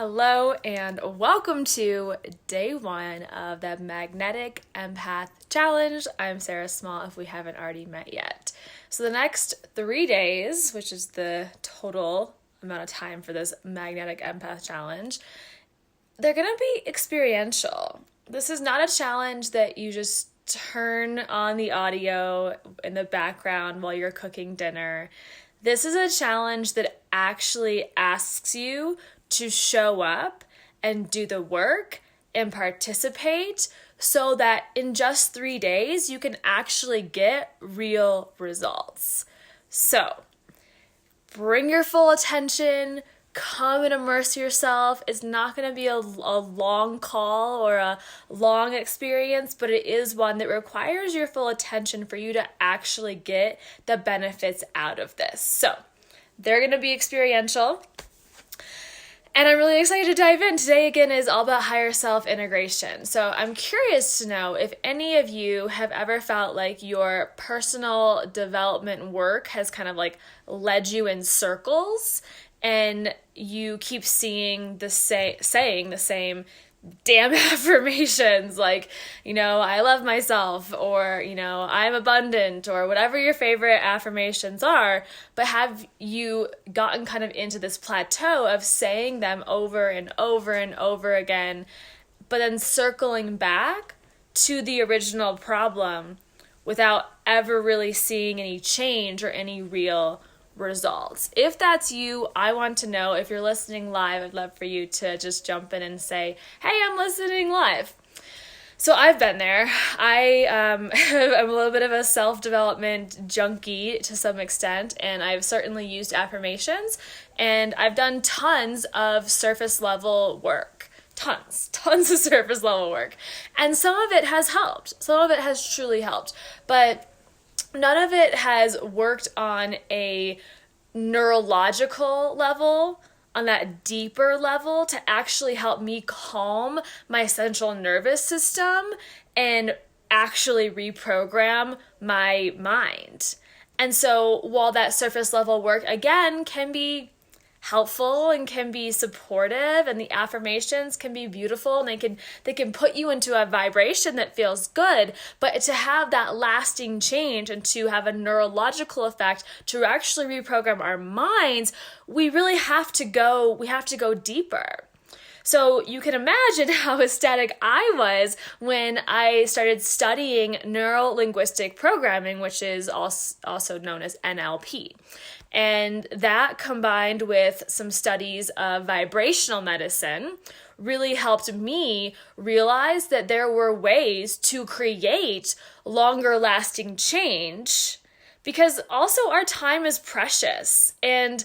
Hello and welcome to day one of the Magnetic Empath Challenge. I'm Sarah Small if we haven't already met yet. So the next 3 days, which is the total amount of time for this Magnetic Empath Challenge, they're going to be experiential. This is not a challenge that you just turn on the audio in the background while you're cooking dinner. This is a challenge that actually asks you to show up and do the work and participate so that in just 3 days you can actually get real results. So bring your full attention, come and immerse yourself. It's not going to be a long call or a long experience, but it is one that requires your full attention for you to actually get the benefits out of this. So they're going to be experiential. And I'm really excited to dive in. Today, again, is all about higher self integration. So I'm curious to know if any of you have ever felt like your personal development work has kind of like led you in circles and you keep saying the same damn affirmations like, I love myself, or, I'm abundant, or whatever your favorite affirmations are, but have you gotten kind of into this plateau of saying them over and over and over again, but then circling back to the original problem without ever really seeing any change or any real results? If that's you, I want to know. If you're listening live, I'd love for you to just jump in and say, hey, I'm listening live. So I've been there. I'm a little bit of a self-development junkie to some extent, and I've certainly used affirmations, and I've done tons of surface level work. Tons of surface level work. And some of it has helped. Some of it has truly helped. But none of it has worked on a neurological level, on that deeper level, to actually help me calm my central nervous system and actually reprogram my mind. And so while that surface level work, again, can be helpful and can be supportive, and the affirmations can be beautiful, and they can put you into a vibration that feels good, but to have that lasting change and to have a neurological effect to actually reprogram our minds, we really have to go deeper. So you can imagine how ecstatic I was when I started studying neuro-linguistic programming, which is also known as NLP. And that, combined with some studies of vibrational medicine, really helped me realize that there were ways to create longer lasting change, because also our time is precious, and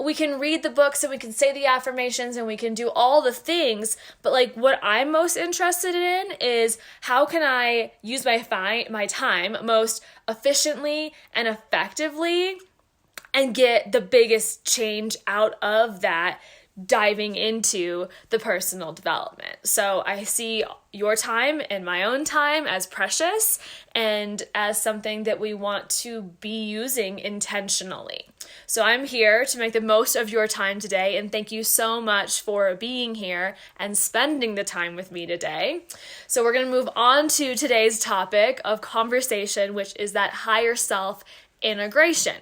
we can read the books and we can say the affirmations and we can do all the things, but like what I'm most interested in is how can I use my time most efficiently and effectively and get the biggest change out of that, diving into the personal development. So I see your time and my own time as precious and as something that we want to be using intentionally. So I'm here to make the most of your time today, and thank you so much for being here and spending the time with me today. So we're going to move on to today's topic of conversation, which is that higher self integration.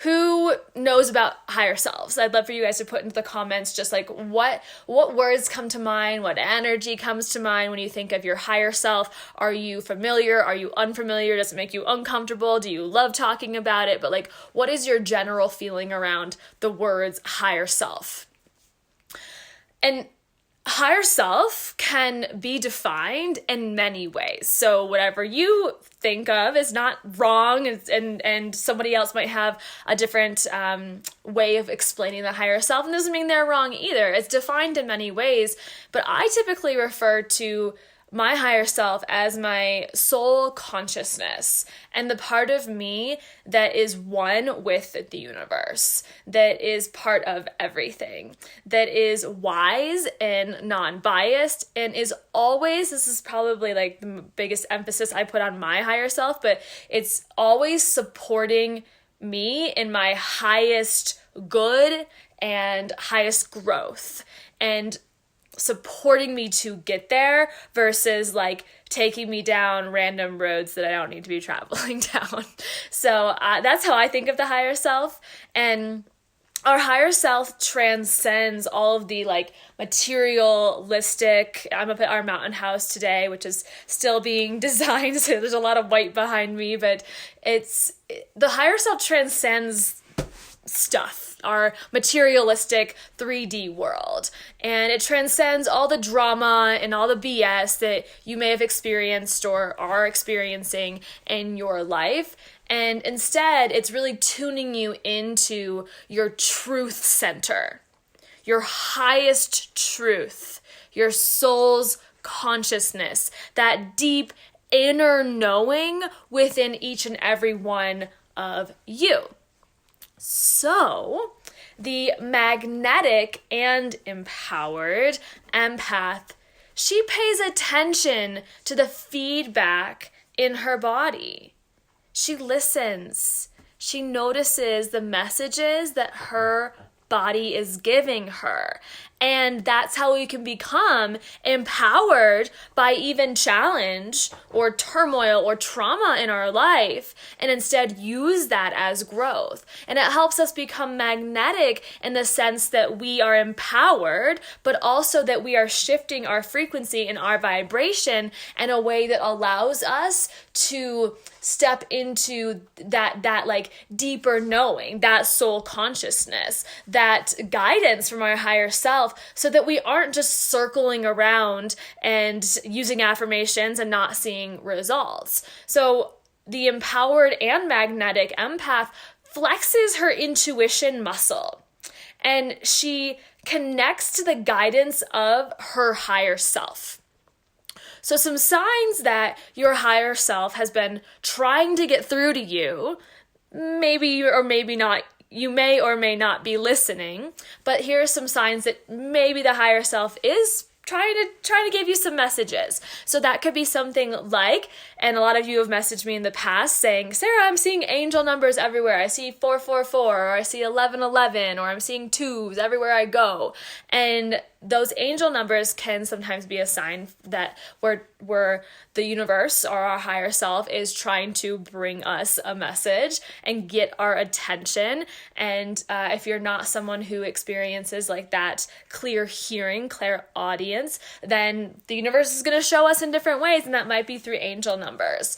Who knows about higher selves? I'd love for you guys to put into the comments just like what words come to mind, what energy comes to mind when you think of your higher self. Are you familiar? Are you unfamiliar? Does it make you uncomfortable? Do you love talking about it? But like, what is your general feeling around the words higher self? And higher self can be defined in many ways. So whatever you think of is not wrong, and somebody else might have a different way of explaining the higher self, and doesn't mean they're wrong either. It's defined in many ways, but I typically refer to my higher self as my soul consciousness and the part of me that is one with the universe, that is part of everything, that is wise and non-biased, and is always, this is probably like the biggest emphasis I put on my higher self, but it's always supporting me in my highest good and highest growth, and supporting me to get there versus like taking me down random roads that I don't need to be traveling down. So that's how I think of the higher self. And our higher self transcends all of the like materialistic. I'm up at our mountain house today, which is still being designed, so there's a lot of white behind me, but the higher self transcends stuff, our materialistic 3D world. And it transcends all the drama and all the BS that you may have experienced or are experiencing in your life. And instead, it's really tuning you into your truth center, your highest truth, your soul's consciousness, that deep inner knowing within each and every one of you. So, the magnetic and empowered empath, she pays attention to the feedback in her body. She listens. She notices the messages that her body is giving her. And that's how we can become empowered by even challenge or turmoil or trauma in our life, and instead use that as growth. And it helps us become magnetic in the sense that we are empowered, but also that we are shifting our frequency and our vibration in a way that allows us to step into that like deeper knowing, that soul consciousness, that guidance from our higher self, so that we aren't just circling around and using affirmations and not seeing results. So the empowered and magnetic empath flexes her intuition muscle, and she connects to the guidance of her higher self. So some signs that your higher self has been trying to get through to you, maybe or maybe not, you may or may not be listening, but here are some signs that maybe the higher self is trying to give you some messages. So that could be something like, and a lot of you have messaged me in the past saying, Sarah, I'm seeing angel numbers everywhere. I see 444, or I see 1111, or I'm seeing twos everywhere I go. And those angel numbers can sometimes be a sign that where the universe or our higher self is trying to bring us a message and get our attention. And if you're not someone who experiences like that clear hearing, clairaudience, then the universe is going to show us in different ways, and that might be through angel numbers.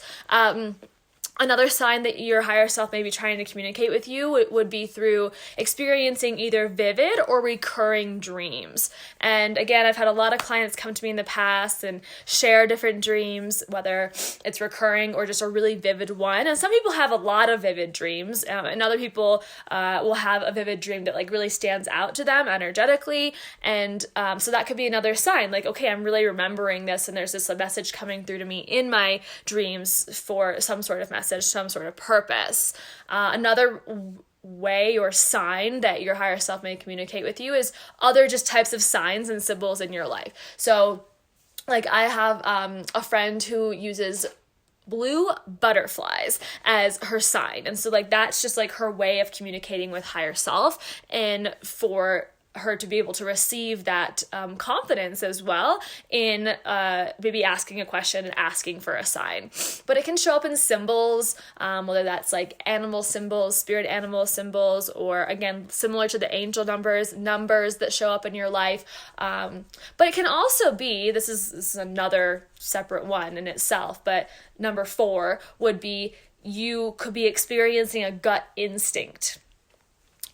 Another sign that your higher self may be trying to communicate with you would be through experiencing either vivid or recurring dreams. And again, I've had a lot of clients come to me in the past and share different dreams, whether it's recurring or just a really vivid one. And some people have a lot of vivid dreams, and other people will have a vivid dream that like really stands out to them energetically. And so that could be another sign, like, okay, I'm really remembering this, and there's this message coming through to me in my dreams for some sort of message, some sort of purpose. Another way or sign that your higher self may communicate with you is other just types of signs and symbols in your life. So like I have a friend who uses blue butterflies as her sign. And so like that's just like her way of communicating with higher self, and for her to be able to receive that confidence as well in maybe asking a question and asking for a sign. But it can show up in symbols, whether that's like animal symbols, spirit animal symbols, or again, similar to the angel numbers that show up in your life. But it can also be, this is another separate one in itself, but number 4 would be you could be experiencing a gut instinct.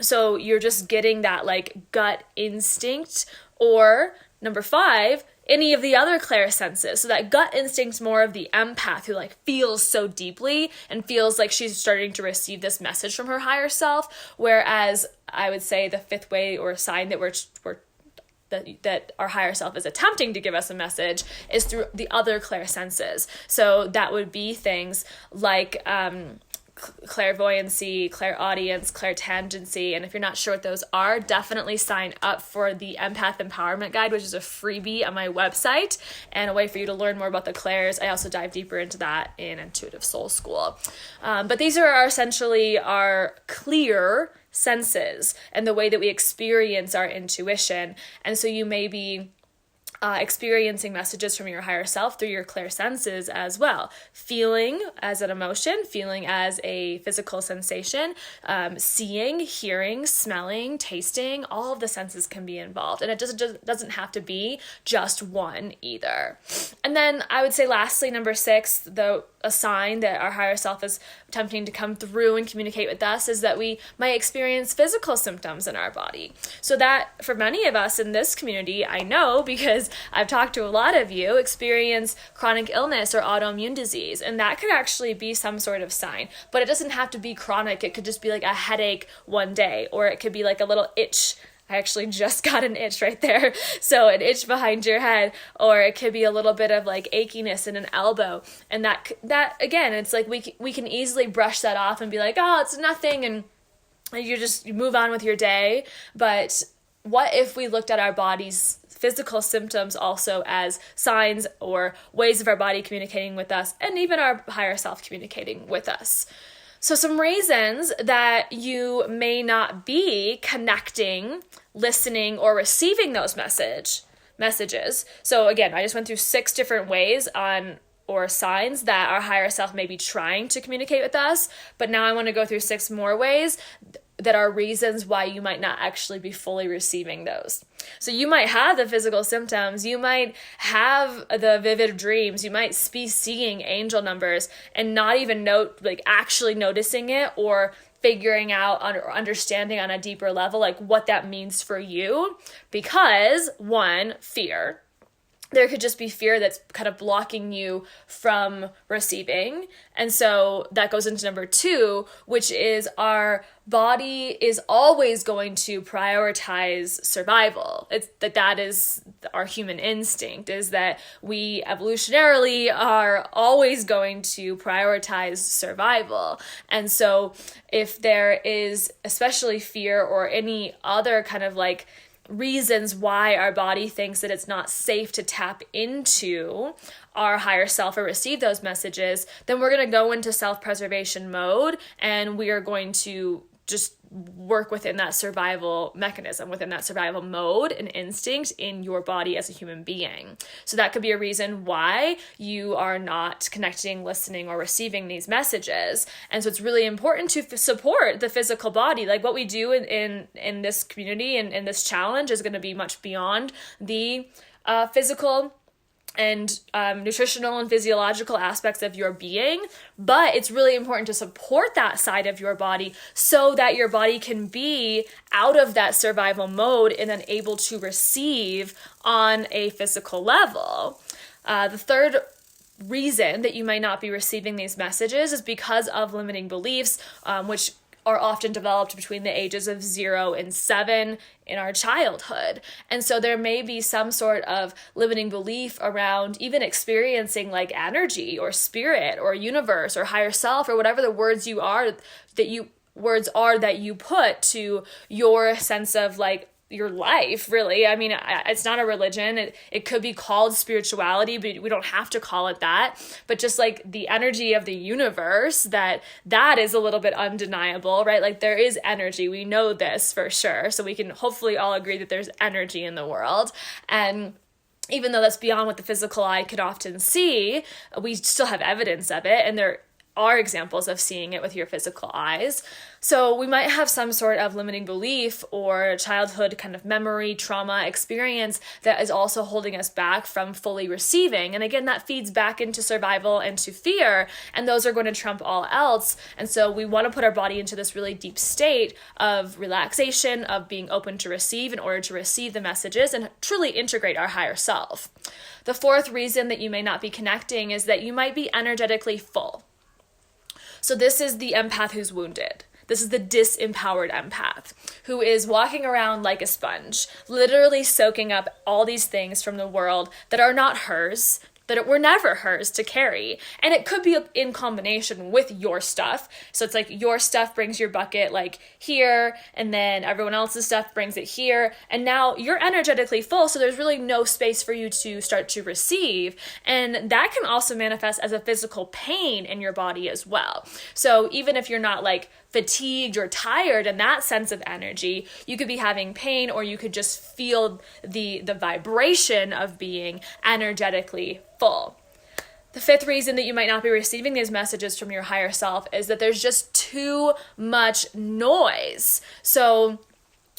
So you're just getting that like gut instinct, or number 5, any of the other clairsenses. So that gut instinct, more of the empath who like feels so deeply and feels like she's starting to receive this message from her higher self. Whereas I would say the 5th way or sign that that our higher self is attempting to give us a message is through the other clairsenses. So that would be things like clairvoyancy, clairaudience, clairtangency. And if you're not sure what those are, definitely sign up for the Empath Empowerment Guide, which is a freebie on my website and a way for you to learn more about the clairs. I also dive deeper into that in Intuitive Soul School. But these are essentially our clear senses and the way that we experience our intuition. And so you may be experiencing messages from your higher self through your clear senses as well. Feeling as an emotion, feeling as a physical sensation, seeing, hearing, smelling, tasting, all of the senses can be involved. And it just doesn't have to be just one either. And then I would say lastly, number 6, a sign that our higher self is attempting to come through and communicate with us is that we might experience physical symptoms in our body. So that for many of us in this community, I know because I've talked to a lot of you, experience chronic illness or autoimmune disease. And that could actually be some sort of sign, but it doesn't have to be chronic. It could just be like a headache one day, or it could be like a little itch. I actually just got an itch right there. So an itch behind your head, or it could be a little bit of like achiness in an elbow. And that again, it's like we can easily brush that off and be like, oh, it's nothing. And you move on with your day. But what if we looked at our body's physical symptoms also as signs or ways of our body communicating with us, and even our higher self communicating with us? So some reasons that you may not be connecting, listening, or receiving those messages. So again, I just went through 6 different ways or signs that our higher self may be trying to communicate with us. But now I want to go through 6 more ways that are reasons why you might not actually be fully receiving those. So you might have the physical symptoms, you might have the vivid dreams, you might be seeing angel numbers and not even actually noticing it or figuring out or understanding on a deeper level like what that means for you. Because 1, fear. There could just be fear that's kind of blocking you from receiving. And so that goes into number 2, which is our body is always going to prioritize survival. That is our human instinct, is that we evolutionarily are always going to prioritize survival. And so if there is especially fear or any other kind of like reasons why our body thinks that it's not safe to tap into our higher self or receive those messages, then we're going to go into self-preservation mode, and we are going to just work within that survival mechanism, within that survival mode and instinct in your body as a human being. So that could be a reason why you are not connecting, listening, or receiving these messages. And so it's really important to support the physical body. Like what we do in this community and in this challenge is going to be much beyond the physical and nutritional and physiological aspects of your being, but it's really important to support that side of your body so that your body can be out of that survival mode and then able to receive on a physical level. The third reason that you might not be receiving these messages is because of limiting beliefs, which are often developed between the ages of 0 and 7 in our childhood. And so there may be some sort of limiting belief around even experiencing like energy or spirit or universe or higher self or whatever the words that you put to your sense of like your life, really. I mean, it's not a religion. It could be called spirituality, but we don't have to call it that. But just like the energy of the universe, that is a little bit undeniable, right? Like there is energy. We know this for sure. So we can hopefully all agree that there's energy in the world. And even though that's beyond what the physical eye could often see, we still have evidence of it. And there are examples of seeing it with your physical eyes. So we might have some sort of limiting belief or childhood kind of memory, trauma experience that is also holding us back from fully receiving. And again, that feeds back into survival and to fear, and those are going to trump all else. And so we want to put our body into this really deep state of relaxation, of being open to receive in order to receive the messages and truly integrate our higher self. The fourth reason that you may not be connecting is that you might be energetically full. So this is the empath who's wounded. This is the disempowered empath who is walking around like a sponge, literally soaking up all these things from the world that are not hers, that were never hers to carry. And it could be in combination with your stuff. So it's like your stuff brings your bucket like here, and then everyone else's stuff brings it here. And now you're energetically full, so there's really no space for you to start to receive. And that can also manifest as a physical pain in your body as well. So even if you're not like fatigued or tired in that sense of energy, you could be having pain, or you could just feel the vibration of being energetically full. The fifth reason that you might not be receiving these messages from your higher self is that there's just too much noise. So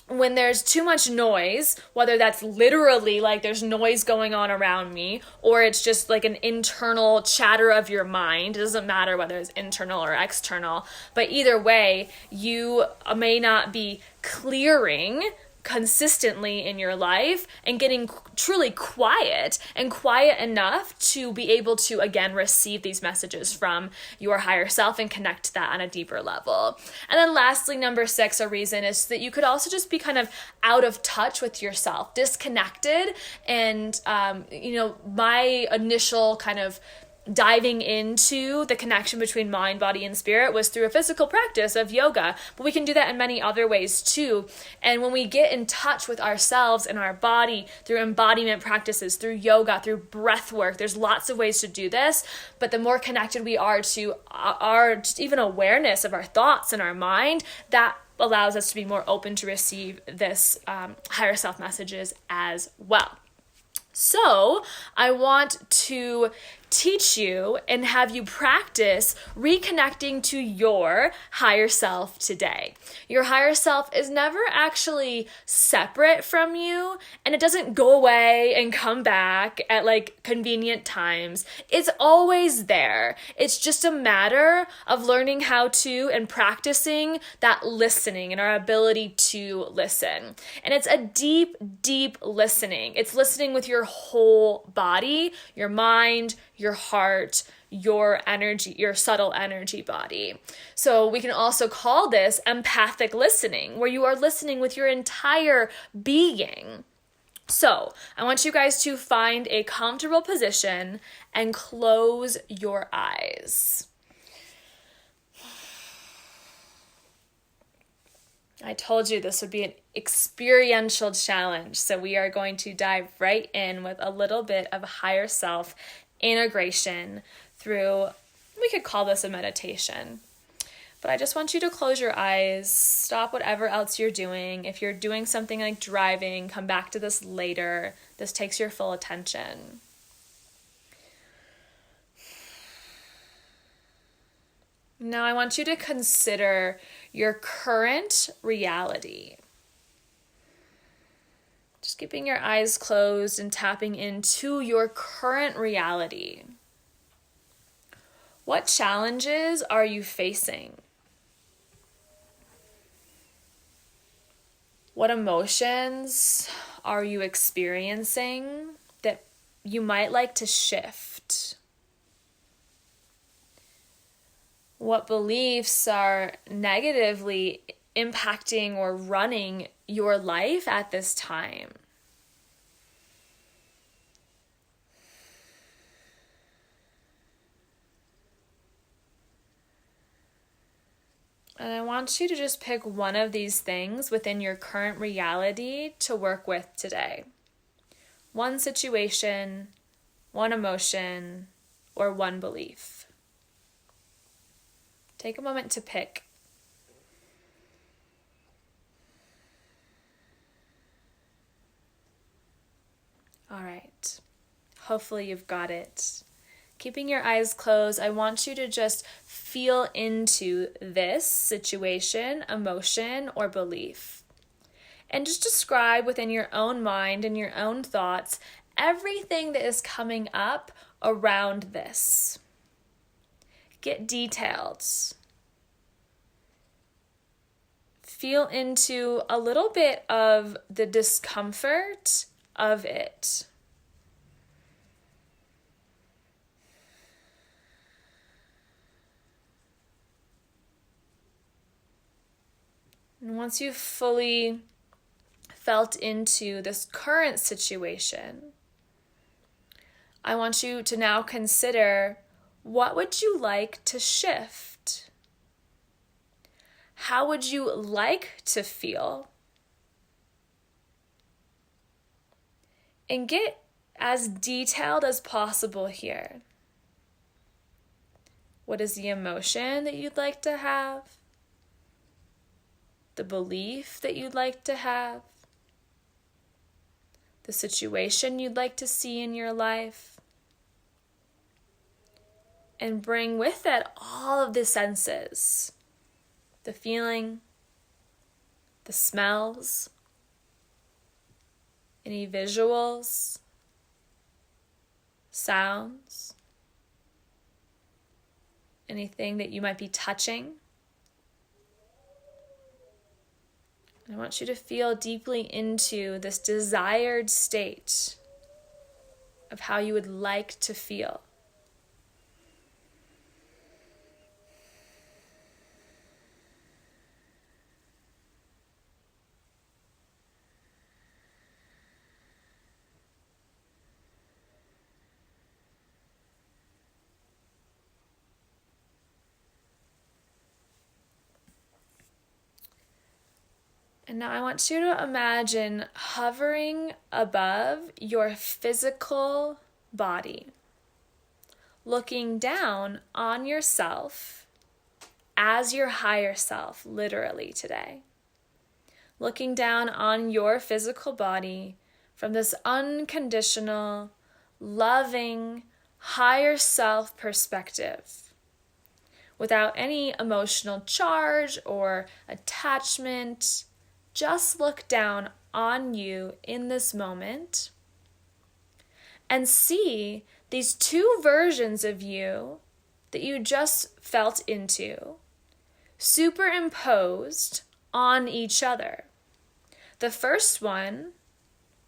when there's too much noise, whether that's literally like there's noise going on around me, or it's just like an internal chatter of your mind, it doesn't matter whether it's internal or external, but either way, you may not be clearing consistently in your life and getting truly quiet and quiet enough to be able to again receive these messages from your higher self and connect to that on a deeper level. And then lastly, number 6, a reason is that you could also just be kind of out of touch with yourself, disconnected. And my initial kind of diving into the connection between mind, body, and spirit was through a physical practice of yoga, but we can do that in many other ways too. And when we get in touch with ourselves and our body through embodiment practices, through yoga, through breath work, there's lots of ways to do this, but the more connected we are to our just even awareness of our thoughts and our mind, that allows us to be more open to receive this higher self messages as well. So I want to teach you and have you practice reconnecting to your higher self today. Your higher self is never actually separate from you, and it doesn't go away and come back at like convenient times. It's always there. It's just a matter of learning how to and practicing that listening and our ability to listen. And it's a deep, deep listening. It's listening with your whole body, your mind, your heart, your energy, your subtle energy body. So we can also call this empathic listening, where you are listening with your entire being. So I want you guys to find a comfortable position and close your eyes. I told you this would be an experiential challenge, so we are going to dive right in with a little bit of higher self integration through, we could call this a meditation. But I just want you to close your eyes, stop whatever else you're doing. If you're doing something like driving, come back to this later. This takes your full attention. Now I want you to consider your current reality. Just keeping your eyes closed and tapping into your current reality. What challenges are you facing? What emotions are you experiencing that you might like to shift? What beliefs are negatively impacting or running your life at this time? And I want you to just pick one of these things within your current reality to work with today. One situation, one emotion, or one belief. Take a moment to pick. All right. Hopefully you've got it. Keeping your eyes closed, I want you to just feel into this situation, emotion, or belief. And just describe within your own mind and your own thoughts everything that is coming up around this. Get detailed. Feel into a little bit of the discomfort of it. And once you've fully felt into this current situation, I want you to now consider, what would you like to shift? How would you like to feel? And get as detailed as possible here. What is the emotion that you'd like to have? The belief that you'd like to have? The situation you'd like to see in your life? And bring with it all of the senses. The feeling, the smells, any visuals, sounds, anything that you might be touching. I want you to feel deeply into this desired state of how you would like to feel. And now I want you to imagine hovering above your physical body, looking down on yourself as your higher self, literally today. Looking down on your physical body from this unconditional, loving, higher self perspective, without any emotional charge or attachment. Just look down on you in this moment and see these two versions of you that you just felt into superimposed on each other. The first one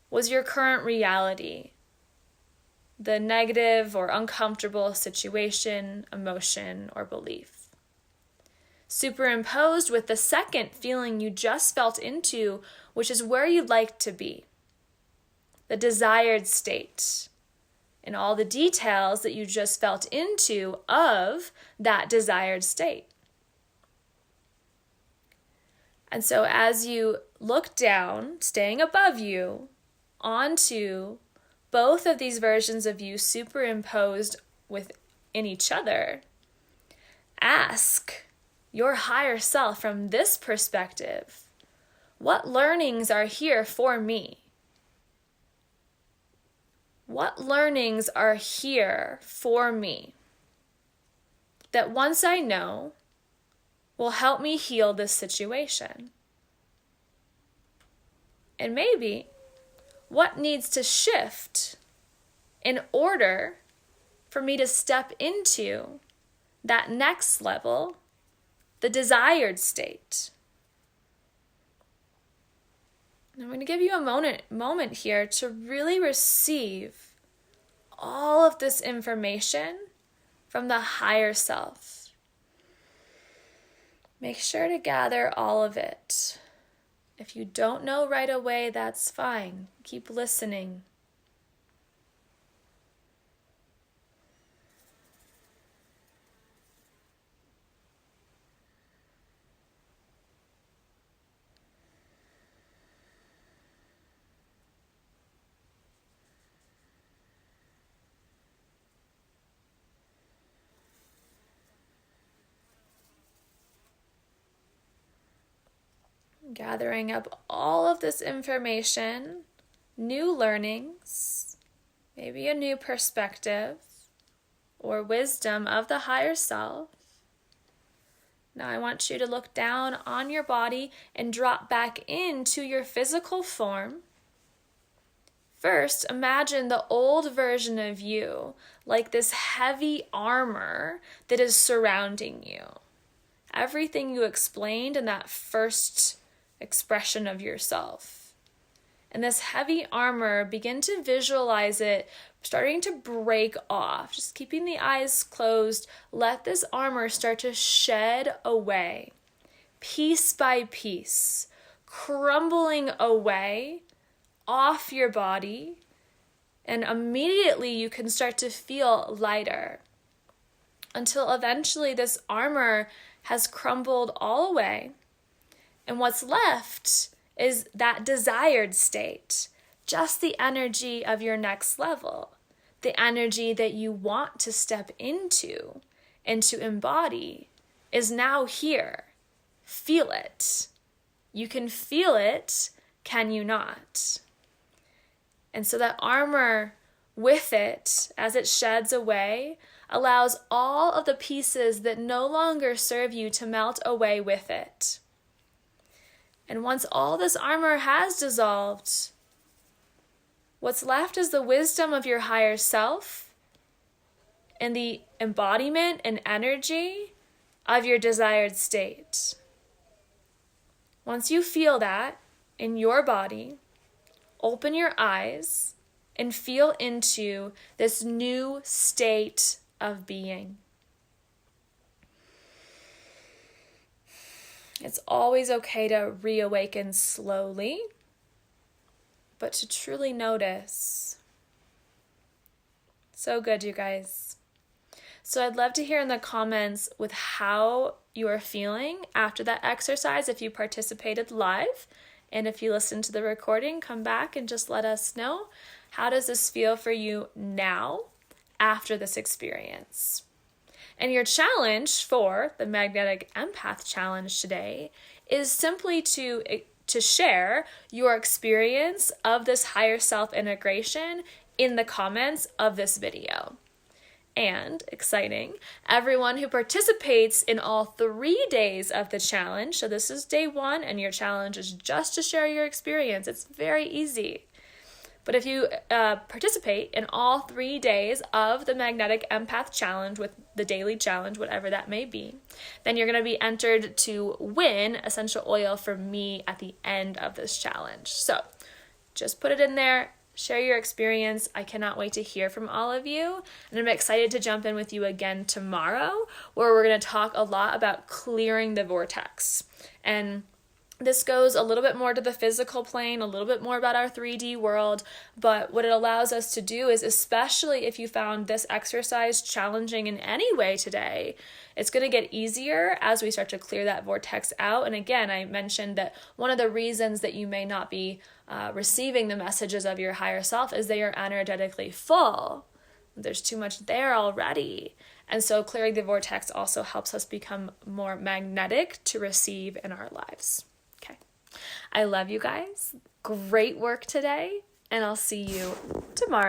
was your current reality, the negative or uncomfortable situation, emotion, or belief. Superimposed with the second feeling you just felt into, which is where you'd like to be, the desired state, and all the details that you just felt into of that desired state. And so as you look down, staying above you, onto both of these versions of you superimposed within each other, ask your higher self from this perspective, what learnings are here for me? What learnings are here for me that once I know will help me heal this situation? And maybe what needs to shift in order for me to step into that next level, the desired state? I'm going to give you a moment here to really receive all of this information from the higher self. Make sure to gather all of it. If you don't know right away, that's fine. Keep listening. Gathering up all of this information, new learnings, maybe a new perspective or wisdom of the higher self. Now I want you to look down on your body and drop back into your physical form. First, imagine the old version of you like this heavy armor that is surrounding you. Everything you explained in that first expression of yourself. And this heavy armor, begin to visualize it starting to break off. Just keeping the eyes closed, let this armor start to shed away, piece by piece, crumbling away off your body And immediately you can start to feel lighter until eventually this armor has crumbled all away. And what's left is that desired state, just the energy of your next level, the energy that you want to step into and to embody is now here. Feel it. You can feel it, can you not? And so that armor with it, as it sheds away, allows all of the pieces that no longer serve you to melt away with it. And once all this armor has dissolved, what's left is the wisdom of your higher self and the embodiment and energy of your desired state. Once you feel that in your body, open your eyes and feel into this new state of being. It's always okay to reawaken slowly, but to truly notice. So good, you guys. So I'd love to hear in the comments with how you are feeling after that exercise, if you participated live. And if you listen to the recording, come back and just let us know. How does this feel for you now after this experience? And your challenge for the Magnetic Empath Challenge today is simply to share your experience of this higher self integration in the comments of this video. And, exciting, everyone who participates in all 3 days of the challenge, so this is day 1 and your challenge is just to share your experience. It's very easy. But if you participate in all 3 days of the Magnetic Empath Challenge with the daily challenge, whatever that may be, then you're going to be entered to win essential oil from me at the end of this challenge. So just put it in there. Share your experience. I cannot wait to hear from all of you. And I'm excited to jump in with you again tomorrow, where we're going to talk a lot about clearing the vortex. And this goes a little bit more to the physical plane, a little bit more about our 3D world, but what it allows us to do is, especially if you found this exercise challenging in any way today, it's going to get easier as we start to clear that vortex out. And again, I mentioned that one of the reasons that you may not be receiving the messages of your higher self is they are energetically full. There's too much there already. And so clearing the vortex also helps us become more magnetic to receive in our lives. Okay. I love you guys. Great work today, and I'll see you tomorrow.